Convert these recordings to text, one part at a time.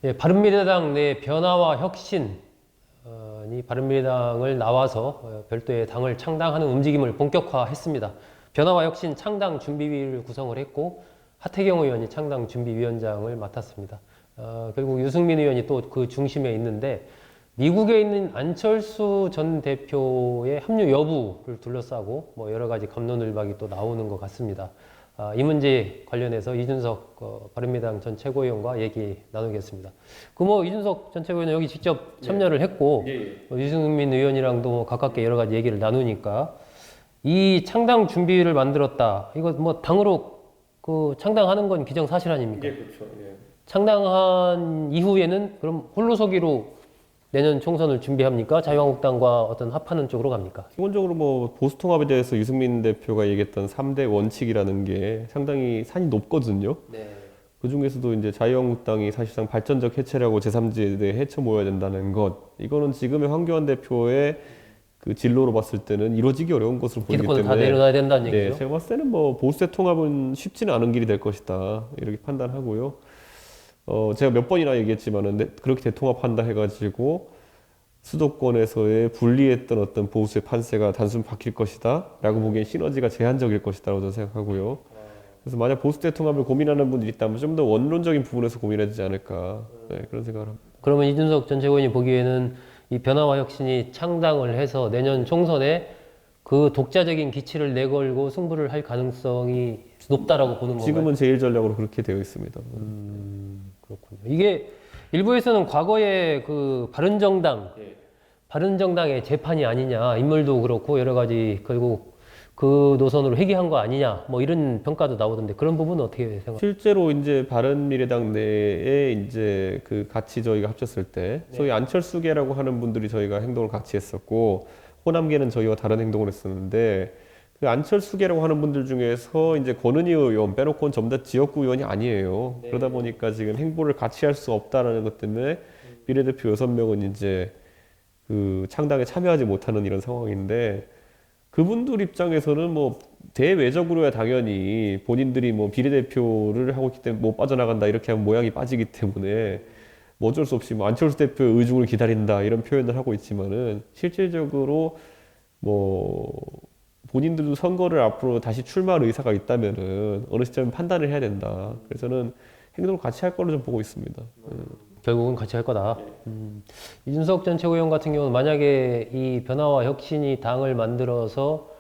예, 바른미래당 내 변화와 혁신이 바른미래당을 나와서 별도의 당을 창당하는 움직임을 본격화했습니다. 변화와 혁신 창당 준비위를 구성을 했고 하태경 의원이 창당 준비위원장을 맡았습니다. 결국 유승민 의원이 또 그 중심에 있는데 미국에 있는 안철수 전 대표의 합류 여부를 둘러싸고 뭐 여러 가지 갑론을박이 또 나오는 것 같습니다. 이 문제 관련해서 이준석 바른미래당 전 최고위원과 얘기 나누겠습니다. 이준석 전 최고위원은 여기 직접 참여를 했고 유승민 의원이랑도 뭐 가깝게 여러 가지 얘기를 나누니까 이 창당 준비를 만들었다. 이거 뭐 당으로 창당하는 건 기정사실 아닙니까? 예, 그렇죠. 예. 창당한 이후에는 그럼 홀로서기로 내년 총선을 준비합니까? 자유한국당과 어떤 합하는 쪽으로 갑니까? 기본적으로 뭐 보수통합에 대해서 유승민 대표가 얘기했던 3대 원칙이라는 게 상당히 산이 높거든요. 네. 그 중에서도 이제 자유한국당이 사실상 발전적 해체라고 제3지에 대해 헤쳐 모여야 된다는 것. 이거는 지금의 황교안 대표의 그 진로로 봤을 때는 이루어지기 어려운 것으로 보이기 기득권을 때문에 다 내려놔야 된다는 네, 얘기죠. 제가 봤을 때는 뭐 보수의 통합은 쉽지는 않은 길이 될 것이다 이렇게 판단하고요. 제가 몇 번이나 얘기했지만은 그렇게 대통합한다 해가지고 수도권에서의 불리했던 어떤 보수의 판세가 단순 바뀔 것이다 라고 보기엔 시너지가 제한적일 것이다 라고 저는 생각하고요. 그래서 만약 보수 대통합을 고민하는 분들이 있다면 좀 더 원론적인 부분에서 고민해야 되지 않을까 그런 생각을 합니다. 그러면 이준석 전 최고위원이 보기에는 이 변화와 혁신이 창당을 해서 내년 총선에 그 독자적인 기치를 내걸고 승부를 할 가능성이 높다라고 보는 건가요? 지금은 제1전략으로 그렇게 되어 있습니다. 그렇군요. 이게 일부에서는 과거에 그 바른정당의 재판이 아니냐, 인물도 그렇고 여러 가지 결국 그 노선으로 회귀한 거 아니냐, 뭐 이런 평가도 나오던데 그런 부분은 어떻게 생각하세요? 실제로 이제 바른미래당 내에 이제 그 같이 저희가 합쳤을 때 소위 안철수계라고 하는 분들이 저희가 행동을 같이 했었고 호남계는 저희와 다른 행동을 했었는데 그 안철수계라고 하는 분들 중에서 이제 권은희 의원 빼놓고는 전부 다 지역구 의원이 아니에요. 그러다 보니까 지금 행보를 같이 할 수 없다라는 것 때문에 비례대표 6명은 이제 그 창당에 참여하지 못하는 이런 상황인데 그분들 입장에서는 뭐 대외적으로야 당연히 본인들이 뭐 비례대표를 하고 있기 때문에 못 빠져나간다 이렇게 하면 모양이 빠지기 때문에 뭐 어쩔 수 없이 뭐 안철수 대표의 의중을 기다린다 이런 표현을 하고 있지만은 실질적으로 뭐 본인들도 선거를 앞으로 다시 출마할 의사가 있다면은 어느 시점에 판단을 해야 된다. 그래서 저는 행동을 같이 할 걸로 좀 보고 있습니다. 결국은 같이 할 거다. 이준석 전 최고위원 같은 경우는 만약에 이 변화와 혁신이 당을 만들어서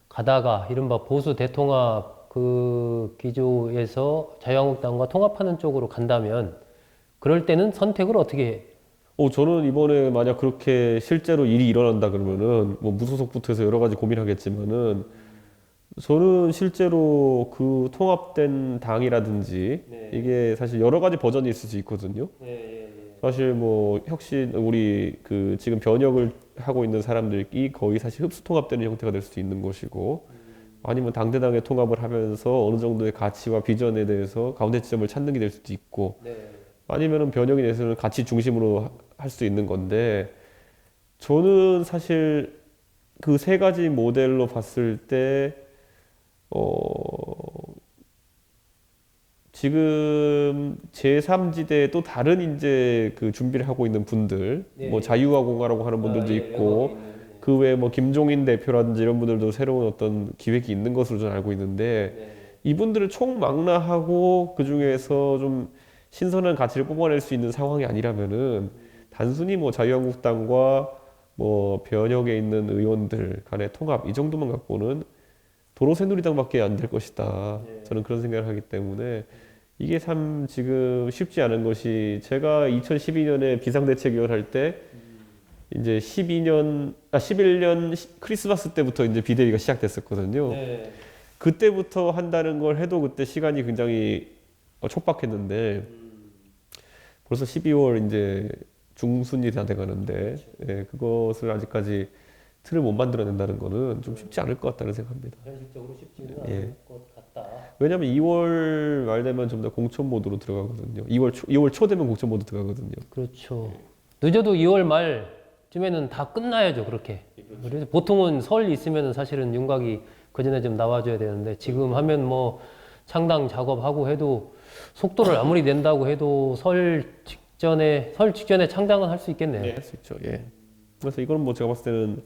가다가 이른바 보수 대통합 그 기조에서 자유한국당과 통합하는 쪽으로 간다면 그럴 때는 선택을 어떻게 해? 저는 이번에 만약 그렇게 실제로 일이 일어난다 그러면은 뭐 무소속부터 해서 여러 가지 고민하겠지만은 저는 실제로 그 통합된 당이라든지 이게 사실 여러 가지 버전이 있을 수 있거든요. 사실 뭐 혁신 우리 그 지금 변혁을 하고 있는 사람들이 거의 사실 흡수 통합되는 형태가 될 수도 있는 것이고 아니면 당대당의 통합을 하면서 어느 정도의 가치와 비전에 대해서 가운데 지점을 찾는 게 될 수도 있고 아니면은 변혁에 대해서는 가치 중심으로 할 수 있는 건데 저는 사실 그 세 가지 모델로 봤을 때 지금 제3지대에 또 다른 이제 그 준비를 하고 있는 분들, 뭐 자유와 공화라고 하는 분들도 있고, 그 외에 뭐 김종인 대표라든지 이런 분들도 새로운 어떤 기획이 있는 것으로 저는 알고 있는데, 이분들을 총망라하고 그 중에서 좀 신선한 가치를 뽑아낼 수 있는 상황이 아니라면은 단순히 뭐 자유한국당과 뭐 변혁에 있는 의원들 간의 통합 이 정도만 갖고는 도로 새누리당밖에 안 될 것이다. 저는 그런 생각을 하기 때문에 이게 참 지금 쉽지 않은 것이 제가 2012년에 비상대책위원 할 때 이제 11년 크리스마스 때부터 이제 비대위가 시작됐었거든요. 그때부터 한다는 걸 해도 그때 시간이 굉장히 촉박했는데 벌써 12월 이제 중순이 다 돼가는데 그것을 아직까지 틀을 못 만들어낸다는 거는 좀 쉽지 않을 것 같다는 생각합니다. 현실적으로 쉽지는 않을 것 같다. 왜냐하면 2월 말 되면 좀 더 공천 모드로 들어가거든요. 2월 초 되면 공천 모드 들어가거든요. 그렇죠. 늦어도 2월 말쯤에는 다 끝나야죠, 그렇게. 그래서 보통은 설 있으면 사실은 윤곽이 그 전에 좀 나와줘야 되는데 지금 하면 뭐 창당 작업하고 해도 속도를 아무리 낸다고 해도 설 설 직전에 창당은 할 수 있겠네요. 할 수 있죠. 예. 그래서 이거는 뭐 제가 봤을 때는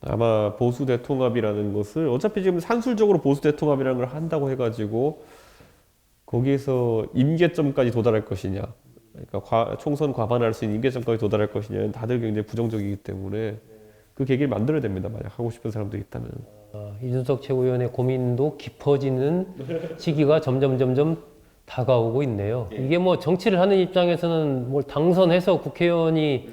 아마 보수 대통합이라는 것을 어차피 지금 산술적으로 보수 대통합이라는 걸 한다고 해가지고 거기에서 임계점까지 도달할 것이냐, 그러니까 총선 과반할 수 있는 임계점까지 도달할 것이냐는 다들 굉장히 부정적이기 때문에 그 계기를 만들어야 됩니다. 만약 하고 싶은 사람도 있다면. 이준석 최고위원의 고민도 깊어지는 시기가 점점 다가오고 있네요. 이게 뭐 정치를 하는 입장에서는 뭘 당선해서 국회의원이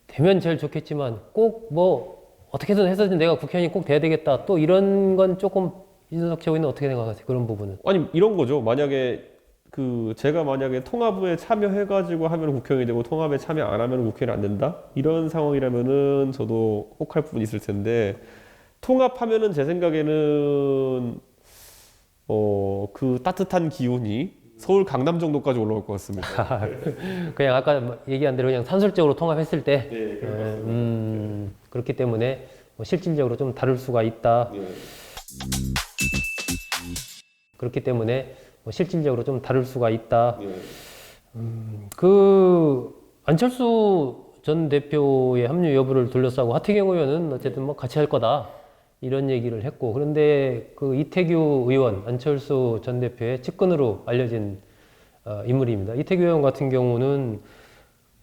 되면 제일 좋겠지만 꼭 뭐 어떻게든 해서 내가 국회의원이 꼭 돼야 되겠다. 또 이런 건 조금 이준석 최고위원은 어떻게 생각하세요? 그런 부분은. 아니 이런 거죠. 만약에 제가 만약에 통합에 참여해가지고 하면 국회의원이 되고 통합에 참여 안 하면 국회의원이 안 된다? 이런 상황이라면은 저도 혹할 부분이 있을 텐데 통합하면은 제 생각에는 그 따뜻한 기운이 서울 강남 정도까지 올라올 것 같습니다. 그냥 아까 얘기한 대로 그냥 산술적으로 통합했을 때 네, 그럴 것 같습니다. 그렇기 때문에 뭐 실질적으로 좀 다를 수가 있다. 네. 그렇기 때문에 뭐 실질적으로 좀 다를 수가 있다. 네. 그 안철수 전 대표의 합류 여부를 둘러싸고 하태경 의원은 어쨌든 뭐 같이 할 거다 이런 얘기를 했고, 그런데 그 이태규 의원, 안철수 전 대표의 측근으로 알려진 인물입니다. 이태규 의원 같은 경우는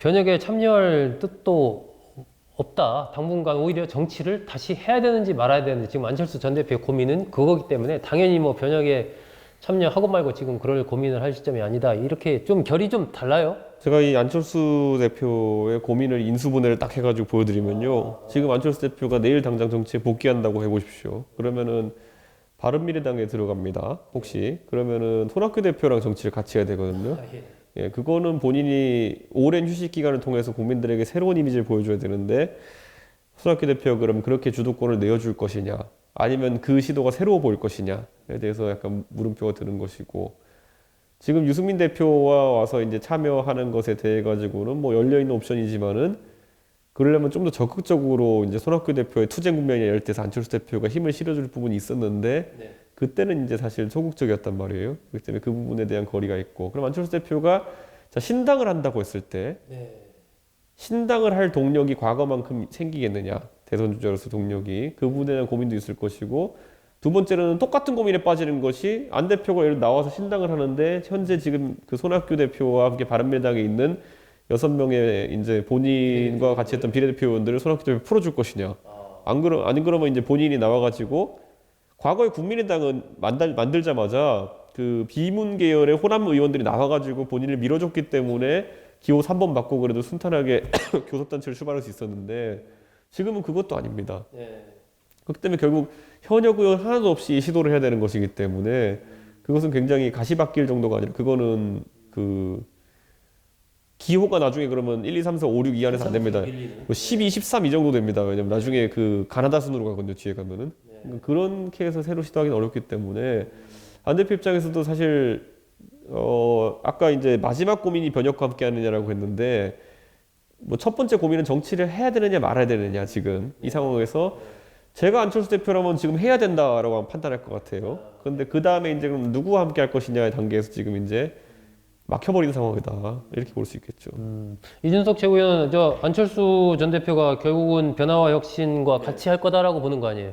변혁에 참여할 뜻도 없다. 당분간 오히려 정치를 다시 해야 되는지 말아야 되는지, 지금 안철수 전 대표의 고민은 그거기 때문에 당연히 뭐 변혁에 참여하고 말고 지금 그럴 고민을 할 시점이 아니다. 이렇게 좀 결이 좀 달라요. 제가 이 안철수 대표의 고민을 인수분해를 딱 해가지고 보여드리면요. 지금 안철수 대표가 내일 당장 정치에 복귀한다고 해보십시오. 그러면은 바른미래당에 들어갑니다. 혹시 그러면은 손학규 대표랑 정치를 같이 해야 되거든요. 예, 그거는 본인이 오랜 휴식 기간을 통해서 국민들에게 새로운 이미지를 보여줘야 되는데 손학규 대표가 그럼 그렇게 주도권을 내어줄 것이냐, 아니면 그 시도가 새로워 보일 것이냐에 대해서 약간 물음표가 드는 것이고, 지금 유승민 대표와 와서 이제 참여하는 것에 대해 가지고는 뭐 열려 있는 옵션이지만은 그러려면 좀 더 적극적으로 이제 손학규 대표의 투쟁 국면이 열 때서 안철수 대표가 힘을 실어줄 부분이 있었는데 그때는 이제 사실 소극적이었단 말이에요. 그렇기 때문에 그 부분에 대한 거리가 있고, 그럼 안철수 대표가 자, 신당을 한다고 했을 때 신당을 할 동력이 과거만큼 생기겠느냐, 대선 주자로서 동력이, 그 부분에 대한 고민도 있을 것이고, 두 번째로는 똑같은 고민에 빠지는 것이 안 대표가 예를 나와서 신당을 하는데 현재 지금 그 손학규 대표와 함께 바른미래당에 있는 6명의 이제 본인과 같이 했던 비례대표 의원들을 손학규 대표 풀어줄 것이냐, 안 그러면 이제 본인이 나와가지고, 과거에 국민의당은 만들자마자 그 비문 계열의 호남 의원들이 나와가지고 본인을 밀어줬기 때문에 기호 3번 받고 그래도 순탄하게 교섭단체를 출발할 수 있었는데 지금은 그것도 아닙니다. 그렇기 때문에 결국 현역 의원 하나도 없이 시도를 해야 되는 것이기 때문에 그것은 굉장히 가시밭길 정도가 아니라 그거는 그 기호가 나중에 그러면 1, 2, 3, 4, 5, 6 이 안에서 안 됩니다. 12, 13 이 정도 됩니다. 왜냐면 나중에 그 가나다 순으로 가거든요. 뒤에 가면은. 그렇게 해서 새로 시도하기는 어렵기 때문에 안 대표 입장에서도 사실 아까 이제 마지막 고민이 변혁과 함께 하느냐라고 했는데 뭐 첫 번째 고민은 정치를 해야 되느냐 말아야 되느냐, 지금 이 상황에서 제가 안철수 대표라면 지금 해야 된다라고 판단할 것 같아요. 그런데 그 다음에 이제 그럼 누구와 함께 할 것이냐의 단계에서 지금 이제 막혀버린 상황이다, 이렇게 볼 수 있겠죠. 이준석 최고위원은 저 안철수 전 대표가 결국은 변화와 혁신과 같이 할 거다라고 보는 거 아니에요?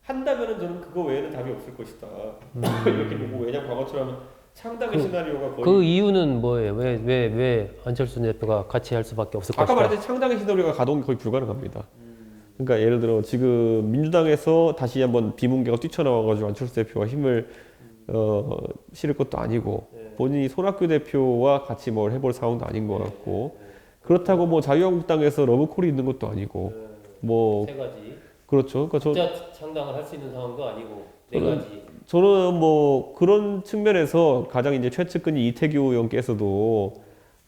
한다면은 저는 그거 외에는 답이 없을 것이다. 이렇게 보고, 왜냐면 과거처럼 창당의 시나리오가 거의 그 이유는 뭐예요? 왜 안철수 전 대표가 같이 할 수밖에 없을 아까 것이다? 말했듯이 창당의 시나리오가 가동이 거의 불가능합니다. 그러니까 예를 들어 지금 민주당에서 다시 한번 비문계가 뛰쳐나와가지고 안철수 대표가 힘을 실을 것도 아니고, 본인이 손학규 대표와 같이 뭘 해볼 상황도 아닌 것 같고, 그렇다고 뭐 자유한국당에서 러브콜이 있는 것도 아니고, 뭐 세 가지. 그렇죠. 그러니까 각자 창당을 할 수 있는 상황도 아니고 네 가지. 저는 뭐 그런 측면에서 가장 이제 최측근이 이태규 의원께서도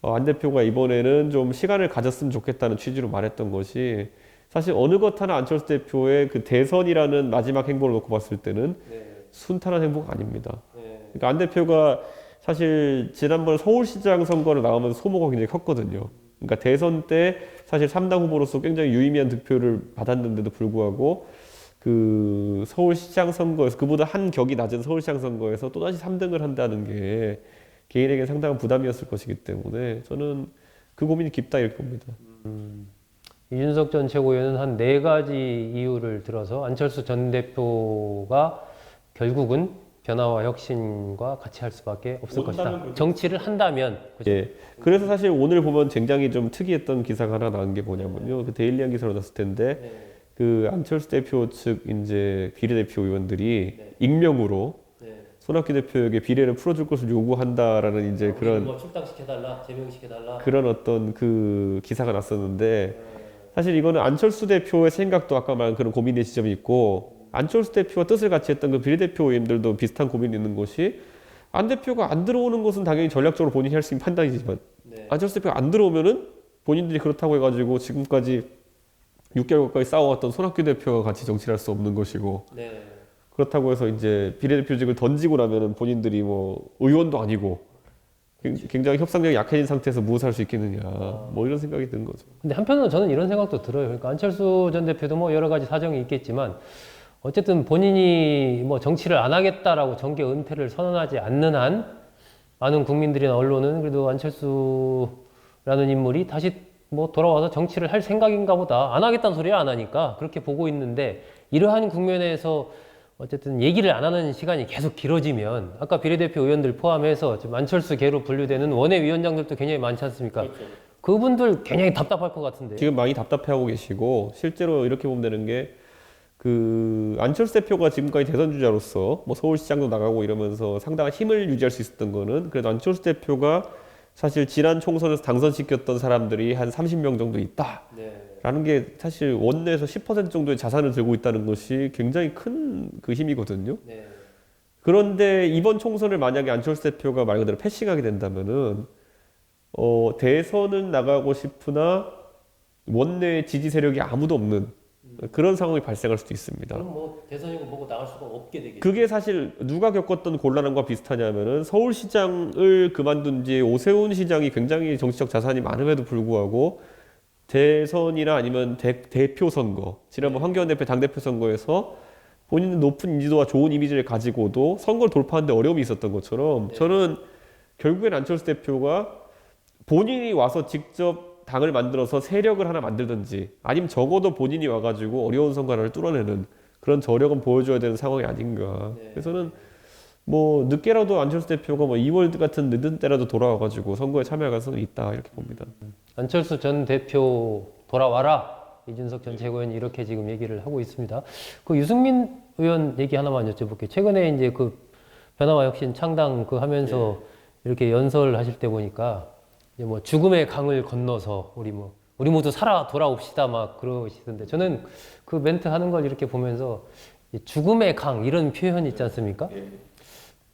안 대표가 이번에는 좀 시간을 가졌으면 좋겠다는 취지로 말했던 것이, 사실 어느 것 하나 안철수 대표의 그 대선이라는 마지막 행보를 놓고 봤을 때는 순탄한 행보가 아닙니다. 그러니까 안 대표가 사실 지난번 서울시장 선거를 나오면서 소모가 굉장히 컸거든요. 그러니까 대선 때 사실 3당 후보로서 굉장히 유의미한 득표를 받았는데도 불구하고 그 서울시장 선거에서 그보다 한 격이 낮은 서울시장 선거에서 또다시 3등을 한다는 게 개인에게 상당한 부담이었을 것이기 때문에 저는 그 고민이 깊다 이렇게 봅니다. 이준석 전 최고위원은 한 4가지 이유를 들어서 안철수 전 대표가 결국은 변화와 혁신과 같이 할 수밖에 없을 것이다. 정치를 한다면. 그죠? 예. 그래서 사실 오늘 보면 굉장히 좀 특이했던 기사가 하나 나온 게 뭐냐면요. 그 데일리한 기사로 났을 텐데 그 안철수 대표 측 이제 비례대표 의원들이 익명으로 손학규 대표에게 비례를 풀어줄 것을 요구한다라는 이제 그런 뭐 출당시켜달라, 제명시켜달라. 그런 어떤 그 기사가 났었는데 사실 이거는 안철수 대표의 생각도 아까 말한 그런 고민의 지점이 있고 안철수 대표와 뜻을 같이 했던 그 비례대표 의원들도 비슷한 고민이 있는 것이 안 대표가 안 들어오는 것은 당연히 전략적으로 본인이 할 수 있는 판단이지만 안철수 대표가 안 들어오면은 본인들이 그렇다고 해가지고 지금까지 6개월 가까이 싸워왔던 손학규 대표와 같이 정치를 할 수 없는 것이고 그렇다고 해서 이제 비례대표직을 던지고 나면은 본인들이 뭐 의원도 아니고 굉장히 협상력이 약해진 상태에서 무엇을 할 수 있겠느냐 뭐 이런 생각이 드는 거죠. 근데 한편으로 저는 이런 생각도 들어요. 그러니까 안철수 전 대표도 뭐 여러 가지 사정이 있겠지만 어쨌든 본인이 뭐 정치를 안 하겠다라고 정계 은퇴를 선언하지 않는 한 많은 국민들이나 언론은 그래도 안철수라는 인물이 다시 뭐 돌아와서 정치를 할 생각인가 보다. 안 하겠다는 소리를 안 하니까 그렇게 보고 있는데 이러한 국면에서 어쨌든 얘기를 안 하는 시간이 계속 길어지면 아까 비례대표 의원들 포함해서 지금 안철수계로 분류되는 원외위원장들도 굉장히 많지 않습니까? 그분들 굉장히 답답할 것 같은데. 지금 많이 답답해하고 계시고 실제로 이렇게 보면 되는 게 그 안철수 대표가 지금까지 대선 주자로서 뭐 서울시장도 나가고 이러면서 상당한 힘을 유지할 수 있었던 거는 그래도 안철수 대표가 사실 지난 총선에서 당선시켰던 사람들이 한 30명 정도 있다라는 게 사실 원내에서 10% 정도의 자산을 들고 있다는 것이 굉장히 큰 그 힘이거든요. 그런데 이번 총선을 만약에 안철수 대표가 말 그대로 패싱하게 된다면은 대선은 나가고 싶으나 원내 지지 세력이 아무도 없는 그런 상황이 발생할 수도 있습니다. 그럼 뭐 대선이고 뭐고 나갈 수가 없게 되겠죠. 그게 사실 누가 겪었던 곤란함과 비슷하냐면은 서울시장을 그만둔 뒤에 오세훈 시장이 굉장히 정치적 자산이 많음에도 불구하고 대선이나 아니면 대표 선거, 지난번 황교안 대표 당대표 선거에서 본인은 높은 인지도와 좋은 이미지를 가지고도 선거를 돌파하는데 어려움이 있었던 것처럼 저는 결국엔 안철수 대표가 본인이 와서 직접 당을 만들어서 세력을 하나 만들든지 아니면 적어도 본인이 와가지고 어려운 선거를 뚫어내는 그런 저력은 보여줘야 되는 상황이 아닌가. 그래서는 뭐 늦게라도 안철수 대표가 뭐 2월 같은 늦은 때라도 돌아와가지고 선거에 참여할 가능성이 있다 이렇게 봅니다. 안철수 전 대표 돌아와라. 이준석 전 최고위원이 이렇게 지금 얘기를 하고 있습니다. 그 유승민 의원 얘기 하나만 여쭤볼게요. 최근에 이제 그 변화와 혁신 창당 그 하면서 이렇게 연설하실 때 보니까 이제 뭐 죽음의 강을 건너서 우리 모두 살아 돌아옵시다 막 그러시던데 저는 그 멘트 하는 걸 이렇게 보면서 이 죽음의 강 이런 표현 있지 않습니까?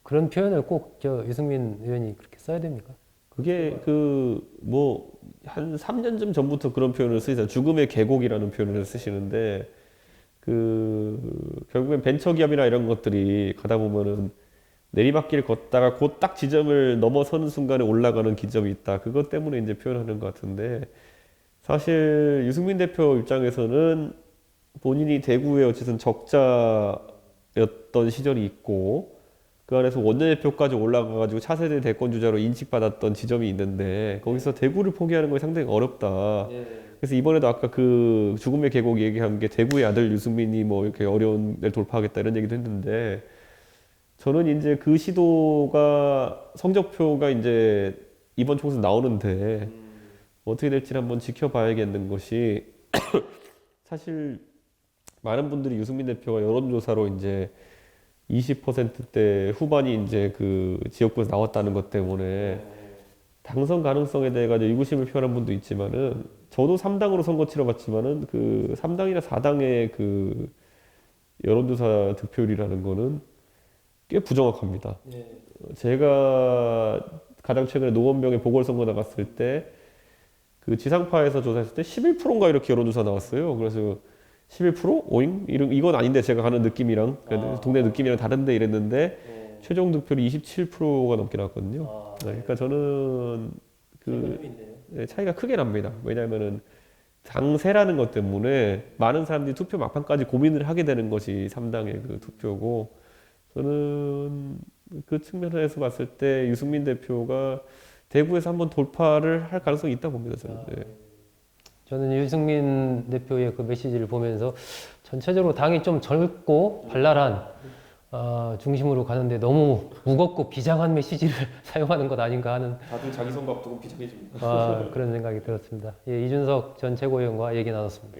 그런 표현을 꼭 저 유승민 의원이 그렇게 써야 됩니까? 그게 그 뭐 한 3년쯤 전부터 그런 표현을 쓰시잖아요. 죽음의 계곡이라는 표현을 쓰시는데 그 결국엔 벤처기업이나 이런 것들이 가다 보면은 내리막길 걷다가 곧 딱 지점을 넘어서는 순간에 올라가는 기점이 있다. 그것 때문에 이제 표현하는 것 같은데 사실 유승민 대표 입장에서는 본인이 대구에 어쨌든 적자였던 시절이 있고 그 안에서 원내대표까지 올라가가지고 차세대 대권 주자로 인식받았던 지점이 있는데 거기서 대구를 포기하는 건 상당히 어렵다. 그래서 이번에도 아까 그 죽음의 계곡 얘기한 게 대구의 아들 유승민이 뭐 이렇게 어려운 데를 돌파하겠다 이런 얘기도 했는데 저는 이제 그 시도가 성적표가 이제 이번 총선 나오는데 어떻게 될지 한번 지켜봐야겠는 것이 사실 많은 분들이 유승민 대표가 여론조사로 이제 20%대 후반이 이제 그 지역구에서 나왔다는 것 때문에 당선 가능성에 대해 가지고 의구심을 표현한 분도 있지만은 저도 3당으로 선거 치러봤지만은 그 3당이나 4당의 그 여론조사 득표율이라는 거는 꽤 부정확합니다. 제가 가장 최근에 노원병의 보궐선거 나갔을 때 그 지상파에서 조사했을 때 11%인가 이렇게 여론조사 나왔어요. 그래서 11%? 오잉? 이건 아닌데 제가 가는 느낌이랑 동네 느낌이랑 다른데 이랬는데 최종 득표율이 27%가 넘게 나왔거든요. 그러니까 저는 그 차이가 크게 납니다. 왜냐하면은 당세라는 것 때문에 많은 사람들이 투표 막판까지 고민을 하게 되는 것이 3당의 그 투표고 저는 그 측면에서 봤을 때 유승민 대표가 대구에서 한번 돌파를 할 가능성이 있다 봅니다. 저는. 네. 저는 유승민 대표의 그 메시지를 보면서 전체적으로 당이 좀 젊고 발랄한 중심으로 가는데 너무 무겁고 비장한 메시지를 사용하는 것 아닌가 하는 다들 자기 선거 앞두고 비장해집니다. 그런 생각이 들었습니다. 예, 이준석 전 최고위원과 얘기 나눴습니다.